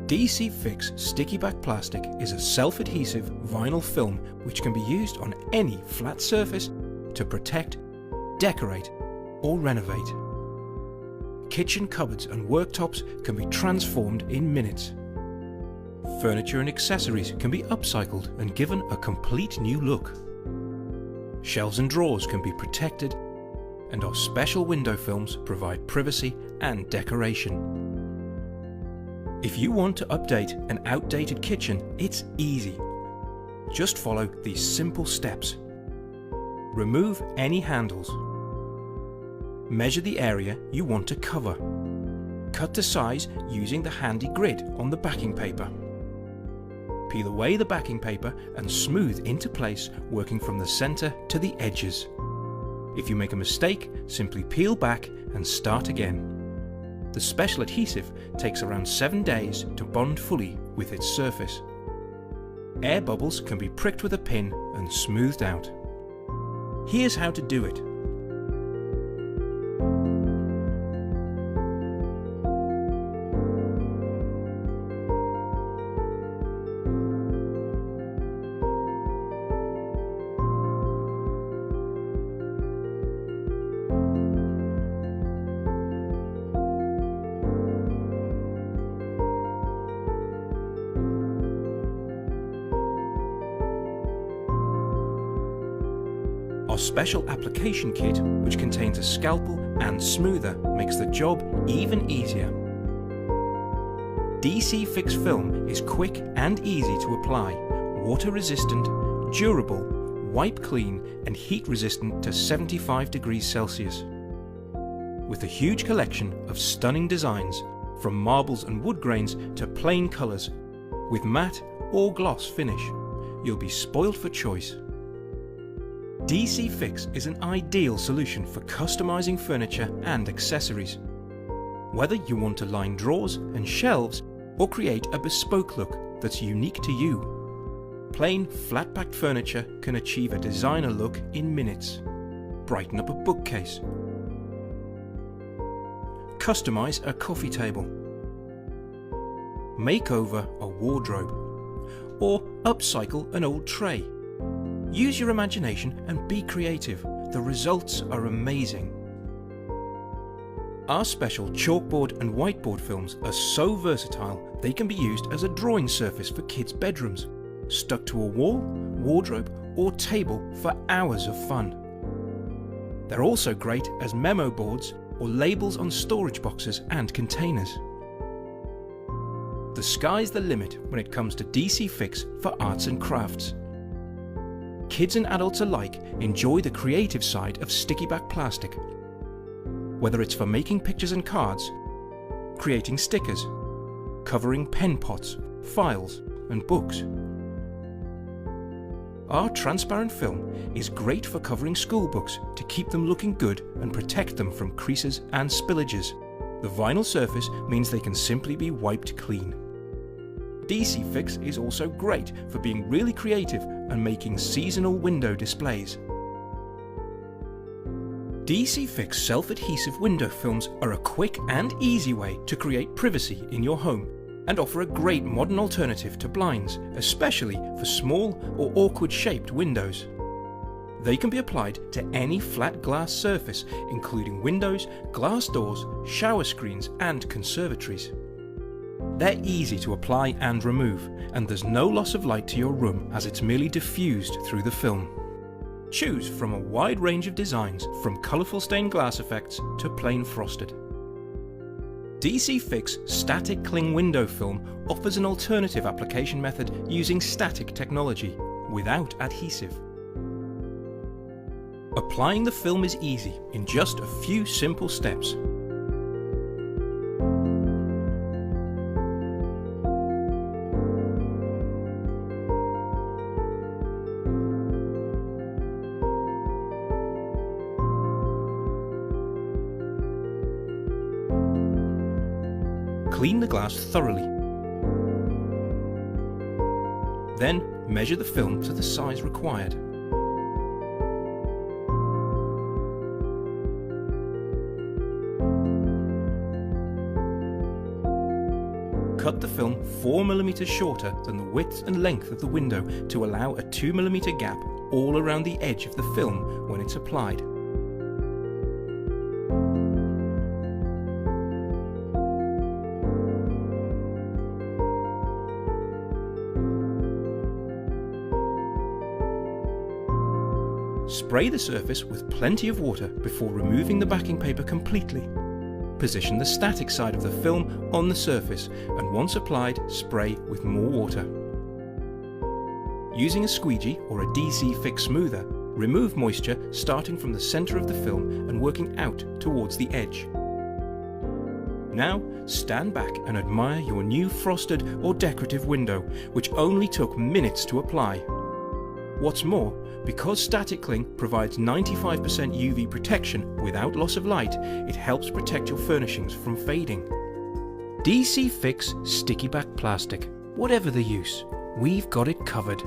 DC Fix Sticky Back Plastic is a self-adhesive vinyl film which can be used on any flat surface to protect, decorate or renovate. Kitchen cupboards and worktops can be transformed in minutes. Furniture and accessories can be upcycled and given a complete new look. Shelves and drawers can be protected, and our special window films provide privacy and decoration. If you want to update an outdated kitchen, it's easy. Just follow these simple steps. Remove any handles. Measure the area you want to cover. Cut to size using the handy grid on the backing paper. Peel away the backing paper and smooth into place, working from the center to the edges. If you make a mistake, simply peel back and start again. The special adhesive takes around 7 days to bond fully with its surface. Air bubbles can be pricked with a pin and smoothed out. Here's how to do it. Our special application kit, which contains a scalpel and smoother, makes the job even easier. DC Fix film is quick and easy to apply, water resistant, durable, wipe clean and heat resistant to 75 degrees Celsius. With a huge collection of stunning designs, from marbles and wood grains to plain colours, with matte or gloss finish, you'll be spoiled for choice. DC Fix is an ideal solution for customizing furniture and accessories. Whether you want to line drawers and shelves or create a bespoke look that's unique to you, plain flat-packed furniture can achieve a designer look in minutes. Brighten up a bookcase, customize a coffee table, make over a wardrobe, or upcycle an old tray. Use your imagination and be creative. The results are amazing. Our special chalkboard and whiteboard films are so versatile they can be used as a drawing surface for kids' bedrooms, stuck to a wall, wardrobe or table for hours of fun. They're also great as memo boards or labels on storage boxes and containers. The sky's the limit when it comes to DC Fix for arts and crafts. Kids and adults alike enjoy the creative side of sticky back plastic. Whether it's for making pictures and cards, creating stickers, covering pen pots, files and books. Our transparent film is great for covering school books to keep them looking good and protect them from creases and spillages. The vinyl surface means they can simply be wiped clean. DC Fix is also great for being really creative and making seasonal window displays. DC Fix self-adhesive window films are a quick and easy way to create privacy in your home and offer a great modern alternative to blinds, especially for small or awkward shaped windows. They can be applied to any flat glass surface, including windows, glass doors, shower screens and conservatories. They're easy to apply and remove, and there's no loss of light to your room as it's merely diffused through the film. Choose from a wide range of designs, from colourful stained glass effects to plain frosted. DC Fix Static Cling Window Film offers an alternative application method using static technology, without adhesive. Applying the film is easy in just a few simple steps. Clean the glass thoroughly. Then measure the film to the size required. Cut the film 4 mm shorter than the width and length of the window to allow a 2 mm gap all around the edge of the film when it's applied. Spray the surface with plenty of water before removing the backing paper completely. Position the static side of the film on the surface, and once applied, spray with more water. Using a squeegee or a DC Fix smoother, remove moisture starting from the center of the film and working out towards the edge. Now, stand back and admire your new frosted or decorative window, which only took minutes to apply. What's more, because Static Cling provides 95% UV protection without loss of light, it helps protect your furnishings from fading. DC Fix Sticky Back Plastic. Whatever the use, we've got it covered.